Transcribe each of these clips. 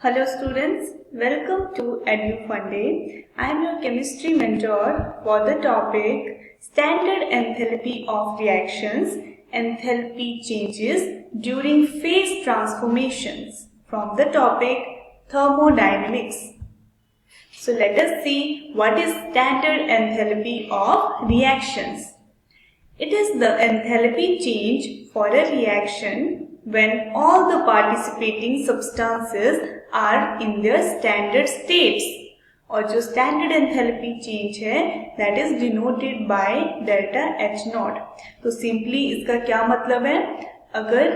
Hello students, welcome to EduFunday. I am your chemistry mentor for the topic Standard Enthalpy of Reactions, Enthalpy Changes during Phase Transformations from the topic Thermodynamics. So let us see what is standard enthalpy of reactions. It is the enthalpy change for a reaction when all the participating substances are in their standard states. और जो standard enthalpy change है that is denoted by delta H naught. तो simply इसका क्या मतलब है? अगर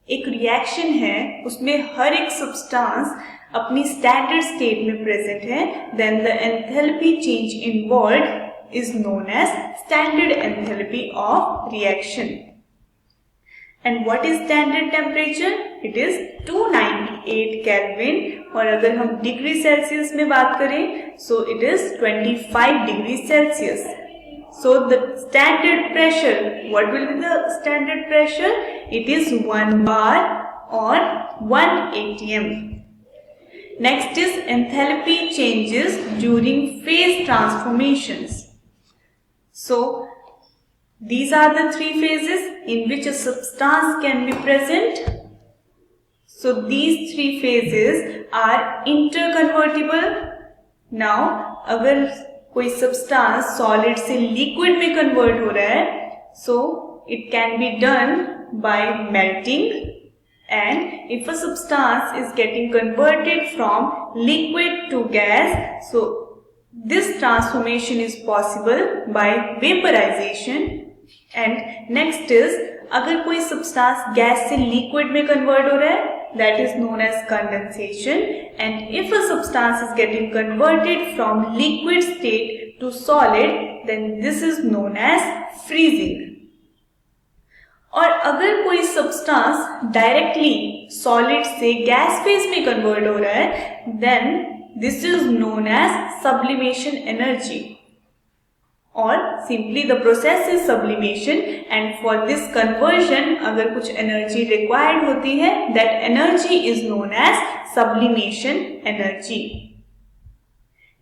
एक रिएक्शन है उसमें हर एक सब्सटेंस अपनी स्टैंडर्ड स्टेट में प्रेजेंट है, then the enthalpy change involved is known as standard enthalpy of reaction. And what is standard temperature? It is 298 Kelvin. और अगर हम डिग्री सेल्सियस में बात करें so it is 25 degree Celsius. So the standard pressure, what will be the standard pressure? It is 1 bar or 1 atm. Next is enthalpy changes during phase transformations. So, these are the three phases in which a substance can be present. So, these three phases are interconvertible. Now, अगर कोई substance solid से liquid में convert हो रहा है, so it can be done by melting. And if a substance is getting converted from liquid to gas, so this transformation is possible by vaporization. And next is अगर कोई substance gas से liquid में convert हो रहा है, that is known as condensation. And if a substance is getting converted from liquid state to solid, then this is known as freezing. और अगर कोई सब्सटेंस डायरेक्टली सॉलिड से गैस फेज में कन्वर्ट हो रहा है, then this is known as sublimation energy. और simply the process is sublimation and for this conversion अगर कुछ एनर्जी रिक्वायर्ड होती है, that energy is known as sublimation energy.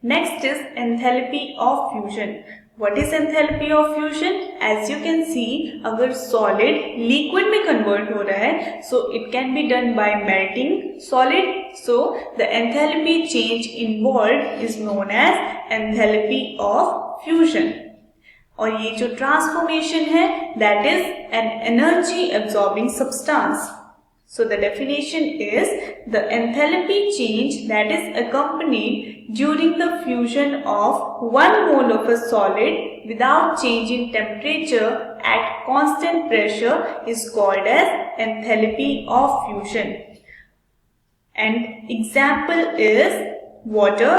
Next is enthalpy of fusion. What is enthalpy of fusion? As you can see, अगर solid liquid में convert हो रहा है, so it can be done by melting solid. So the enthalpy change involved is known as enthalpy of fusion. और ये जो transformation है, that is an energy absorbing substance. So the definition is the enthalpy change that is accompanied during the fusion of 1 mole of a solid without change in temperature at constant pressure is called as enthalpy of fusion. And example is water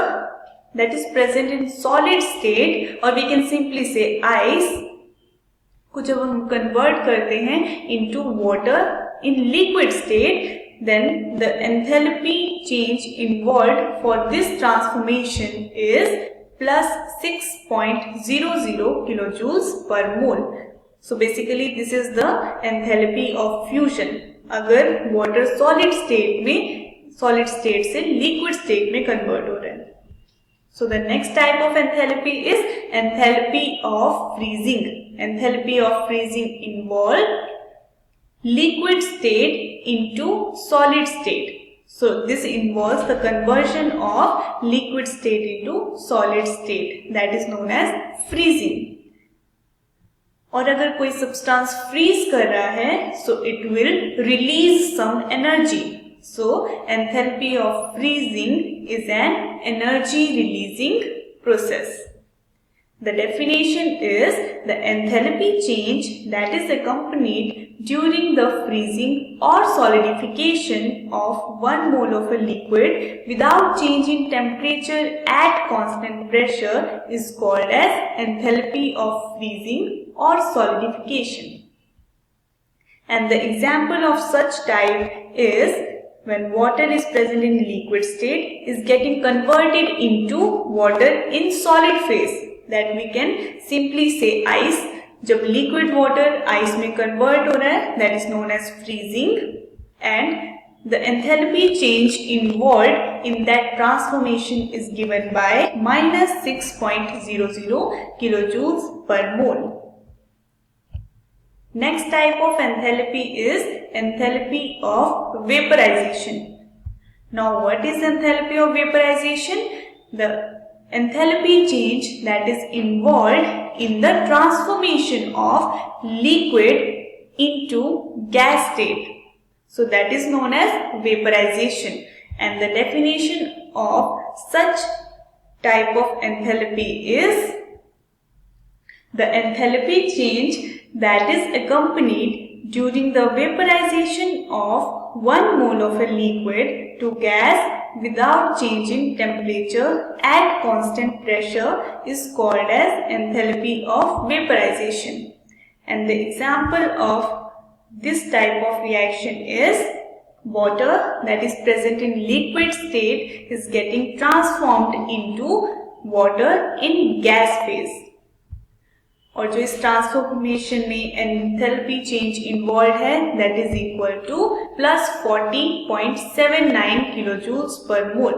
that is present in solid state, or we can simply say ice को जब हम convert करते हैं into water in liquid state, then the enthalpy change involved for this transformation is plus 6.00 kilojoules per mole. So basically this is the enthalpy of fusion. अगर water solid state से liquid state में convert हो रहा है. So the next type of enthalpy is enthalpy of freezing. Enthalpy of freezing involve liquid state into solid state. So this involves the conversion of liquid state into solid state. That is known as freezing. और अगर कोई substance freeze कर रहा है, so it will release some energy. So enthalpy of freezing is an energy releasing process. The definition is the enthalpy change that is accompanied during the freezing or solidification of 1 mole of a liquid without change in temperature at constant pressure is called as enthalpy of freezing or solidification. And the example of such type is when water is present in liquid state is getting converted into water in solid phase. That we can simply say ice. जब liquid water ice में convert हो रहा है, that is known as freezing. And The enthalpy change involved in that transformation is given by minus 6.00 kilojoules per mole. Next type of enthalpy is enthalpy of vaporization. Now what is enthalpy of vaporization? The enthalpy change that is involved in the transformation of liquid into gas state. So that is known as vaporization, and the definition of such type of enthalpy is the enthalpy change that is accompanied during the vaporization of 1 mole of a liquid to gas without changing temperature at constant pressure is called as enthalpy of vaporization. And the example of this type of reaction is water that is present in liquid state is getting transformed into water in gas phase. और जो इस transformation में enthalpy change involve है that is equal two plus 40.79 किलोजूल्स पर मोल।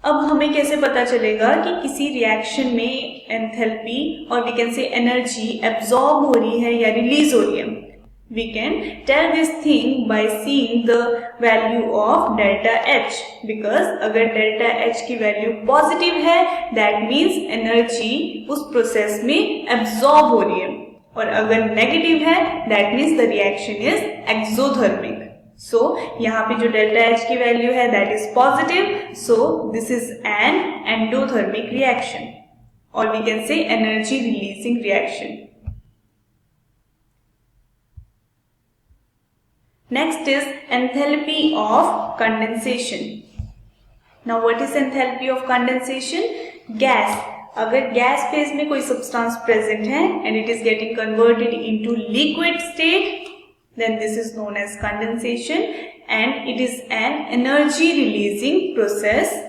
अब हमें कैसे पता चलेगा कि किसी रिएक्शन में एंथैल्पी और we can say energy absorb हो रही है या रिलीज हो रही है? We can tell this thing by seeing the value of delta H, because अगर delta H की वैल्यू पॉजिटिव है that means एनर्जी उस प्रोसेस में एब्जॉर्ब हो रही है, और अगर नेगेटिव है that means the reaction is exothermic. So यहाँ पे जो delta H की वैल्यू है that is positive, so this is an endothermic reaction, or we can say energy releasing reaction. Next is enthalpy of condensation. Now what is enthalpy of condensation? Gas. अगर gas phase में कोई substance present है and it is getting converted into liquid state, then this is known as condensation, and it is an energy releasing process.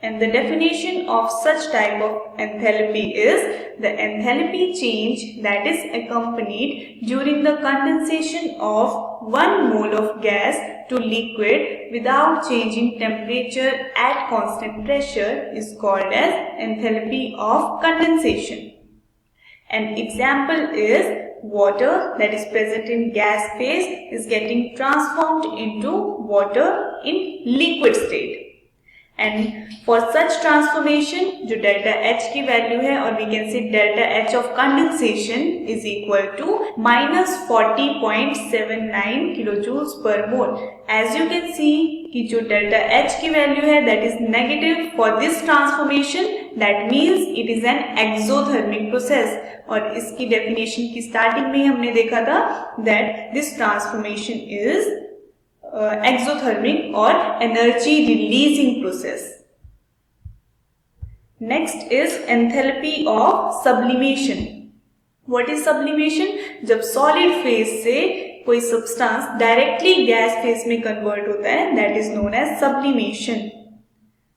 And the definition of such type of enthalpy is the enthalpy change that is accompanied during the condensation of 1 mole of gas to liquid without changing temperature at constant pressure is called as enthalpy of condensation. An example is water that is present in gas phase is getting transformed into water in liquid state. And for such transformation जो delta H की value है, और we can say delta H of condensation is equal to minus 40.79 kilojoules per mole. As you can see कि जो delta H की value है that is negative for this transformation, that means it is an exothermic process. और इसकी definition की starting में हमने देखा था that this transformation is exothermic or energy releasing process. Next is enthalpy of sublimation. What is sublimation? जब solid phase से कोई substance directly gas phase में convert होता है, that is known as sublimation.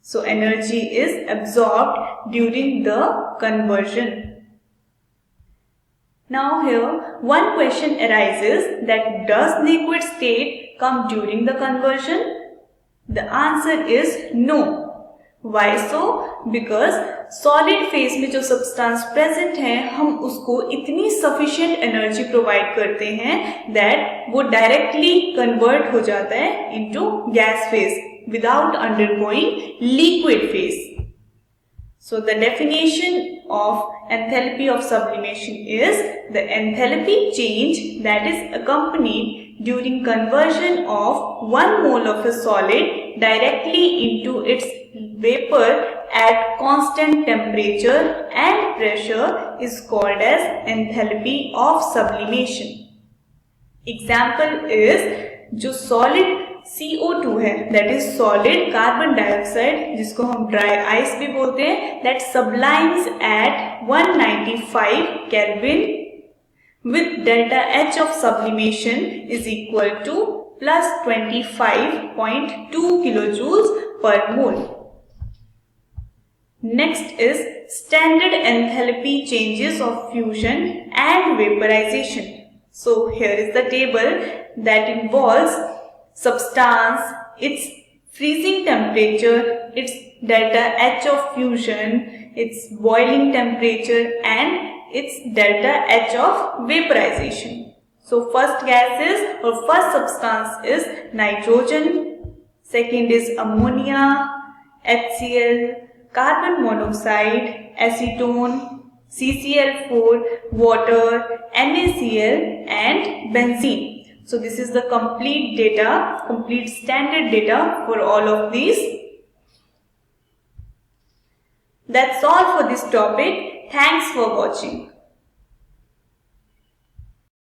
So energy is absorbed during the conversion. Now here one question arises that does liquid state come during the conversion? The answer is no. Why so? Because solid phase में जो substance present है हम उसको इतनी sufficient energy provide करते हैं that वो directly convert हो जाता है into gas phase without undergoing liquid phase. So the definition of enthalpy of sublimation is the enthalpy change that is accompanied during conversion of 1 mole of a solid directly into its vapor at constant temperature and pressure is called as enthalpy of sublimation. Example is जो solid CO2 है that is solid carbon dioxide जिसको हम dry ice भी बोलते हैं, that sublimes at 195 Kelvin with delta H of sublimation is equal to plus 25.2 kilojoules per mole. Next is standard enthalpy changes of fusion and vaporization. So here is the table that involves substance, its freezing temperature, its delta H of fusion, its boiling temperature, and its delta H of vaporization. So first gas is, or first substance is nitrogen, second is ammonia, HCl, carbon monoxide, acetone, CCl4, water, NaCl, and benzene. So this is the complete data, complete standard data for all of these. That's all for this topic. Thanks for watching.